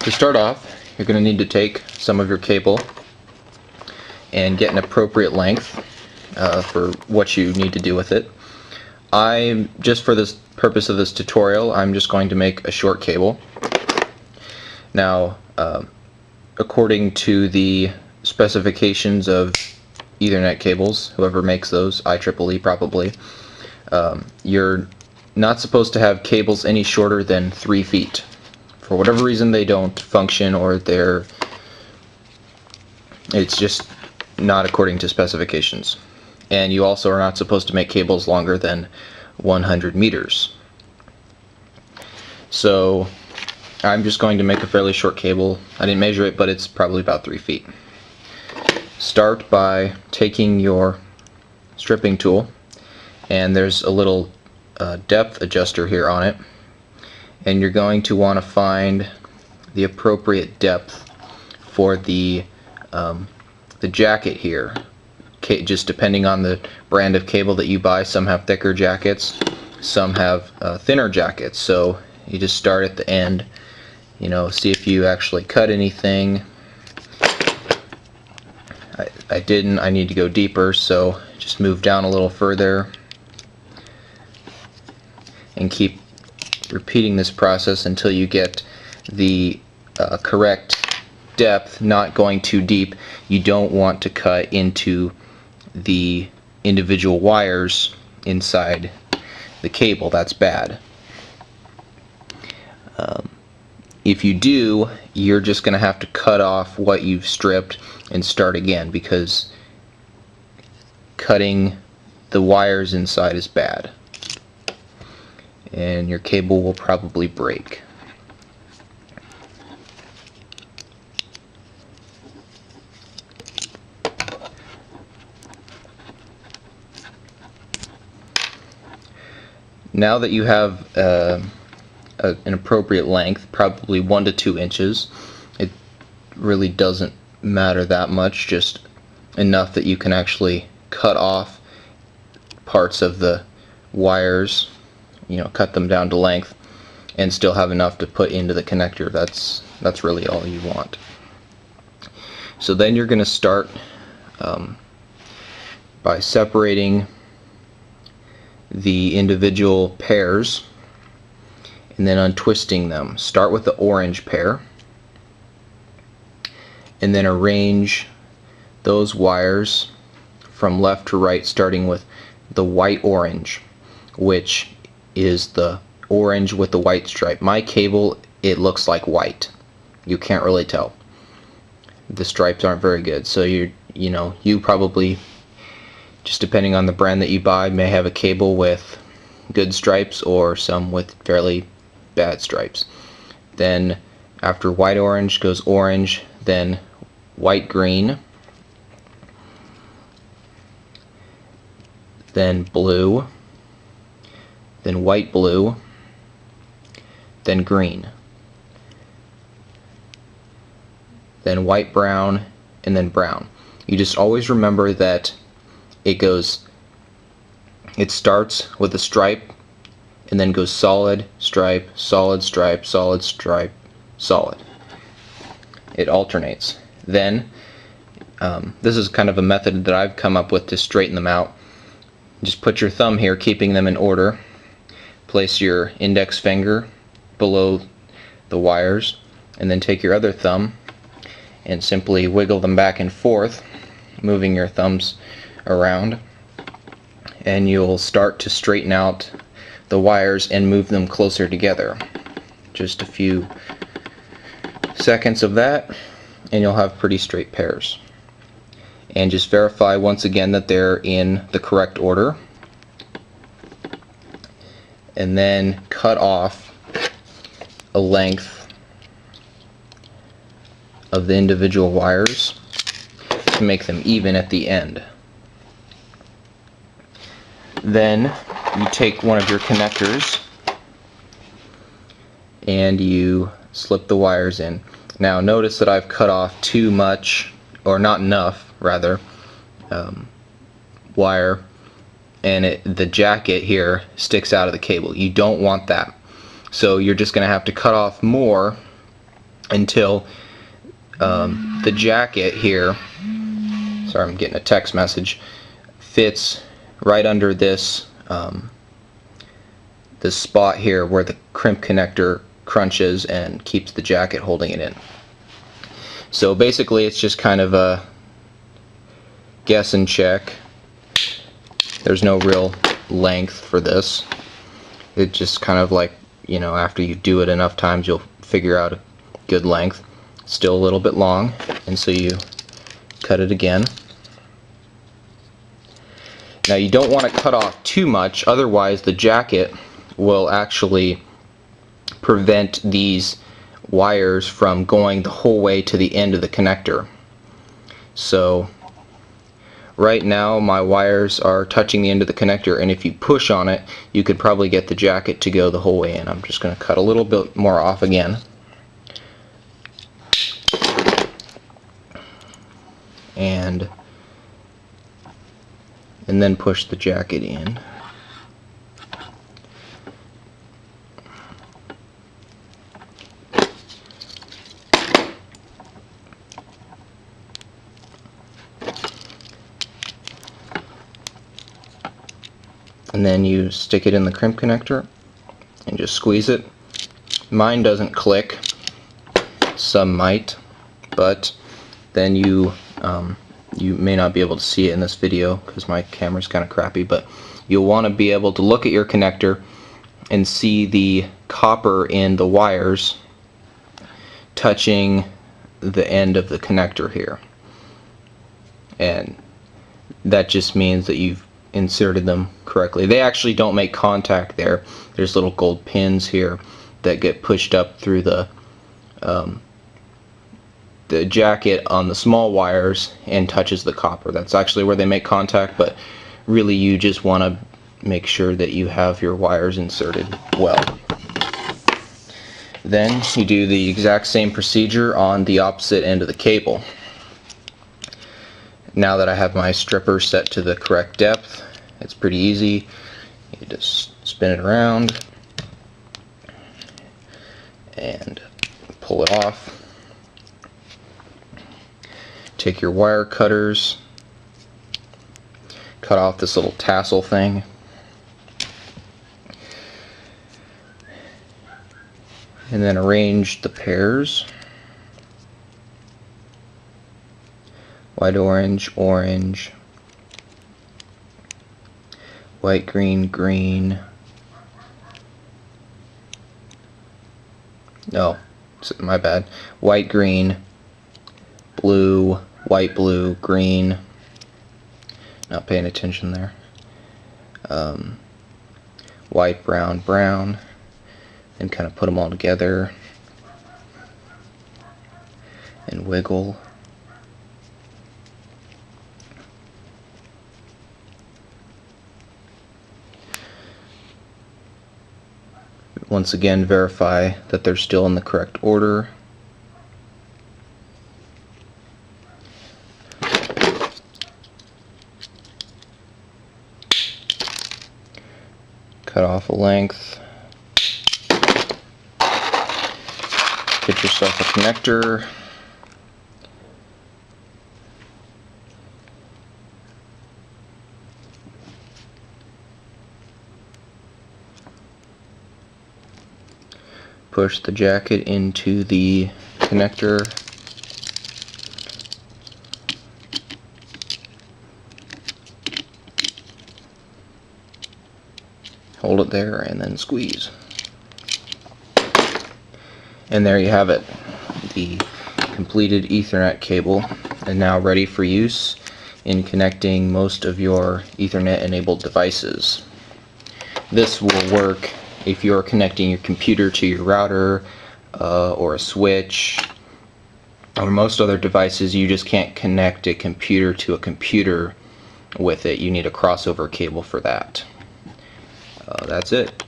To start off, you're going to need to take some of your cable and get an appropriate length for what you need to do with it. Just for this purpose of this tutorial, I'm just going to make a short cable. Now, according to the specifications of Ethernet cables, whoever makes those, IEEE probably, you're not supposed to have cables any shorter than 3 feet. For whatever reason they don't function, or it's just not according to specifications. And you also are not supposed to make cables longer than 100 meters. So I'm just going to make a fairly short cable. I didn't measure it, but it's probably about 3 feet. Start by taking your stripping tool, and there's a little depth adjuster here on it, and you're going to want to find the appropriate depth for the jacket here. Just depending on the brand of cable that you buy, some have thicker jackets, some have thinner jackets. So you just start at the end, see if you actually cut anything. I didn't. I need to go deeper, so just move down a little further and keep repeating this process until you get the correct depth, not going too deep. You don't want to cut into the individual wires inside the cable. That's bad. If you do, you're just going to have to cut off what you've stripped and start again, because cutting the wires inside is bad, and your cable will probably break. Now that you have an appropriate length, probably 1 to 2 inches, it really doesn't matter that much, just enough that you can actually cut off parts of the wires, cut them down to length, and still have enough to put into the connector. That's really all you want. So then you're going to start by separating the individual pairs and then untwisting them. Start with the orange pair and then arrange those wires from left to right, starting with the white orange, which is the orange with the white stripe. My cable, it looks like white. You can't really tell. The stripes aren't very good, so you probably, just depending on the brand that you buy, may have a cable with good stripes or some with fairly bad stripes. Then after white orange goes orange, then white green, then blue, then white blue, then green, then white brown, and then brown. You just always remember that it starts with a stripe and then goes solid, stripe, solid, stripe, solid, stripe, solid. It alternates. Then this is kind of a method that I've come up with to straighten them out. Just put your thumb here, keeping them in order. Place your index finger below the wires, and then take your other thumb and simply wiggle them back and forth, moving your thumbs around, and you'll start to straighten out the wires and move them closer together. Just a few seconds of that and you'll have pretty straight pairs. And just verify once again that they're in the correct order, and then cut off a length of the individual wires to make them even at the end. Then you take one of your connectors and you slip the wires in. Now notice that I've cut off too much, or not enough rather, wire, and the jacket here sticks out of the cable. You don't want that. So you're just going to have to cut off more until the jacket here, sorry I'm getting a text message, fits right under this this spot here where the crimp connector crunches and keeps the jacket holding it in. So basically it's just kind of a guess and check. There's no real length for this. It just kind of like, you know, after you do it enough times you'll figure out a good length. Still a little bit long, and so you cut it again. Now you don't want to cut off too much, otherwise the jacket will actually prevent these wires from going the whole way to the end of the connector. So right now my wires are touching the end of the connector, and if you push on it you could probably get the jacket to go the whole way in. I'm just going to cut a little bit more off again. And then push the jacket in. And then you stick it in the crimp connector and just squeeze it. Mine doesn't click, some might, but then you may not be able to see it in this video because my camera's kind of crappy, but you'll want to be able to look at your connector and see the copper in the wires touching the end of the connector here, and that just means that you've inserted them correctly. They actually don't make contact there. There's little gold pins here that get pushed up through the jacket on the small wires and touches the copper. That's actually where they make contact, but really you just want to make sure that you have your wires inserted well. Then you do the exact same procedure on the opposite end of the cable. Now that I have my stripper set to the correct depth, it's pretty easy. You just spin it around and pull it off. Take your wire cutters, cut off this little tassel thing, and then arrange the pairs. White, orange, orange, white, green, green. No, my bad. White, green, blue, white, blue, green. Not paying attention there. White, brown, brown. And kind of put them all together and wiggle. Once again, verify that they're still in the correct order. Cut off a length. Get yourself a connector. Push the jacket into the connector. Hold it there and then squeeze. And there you have it, the completed Ethernet cable, and now ready for use in connecting most of your Ethernet enabled devices. This will work if you're connecting your computer to your router or a switch, or most other devices. You just can't connect a computer to a computer with it. You need a crossover cable for that. That's it.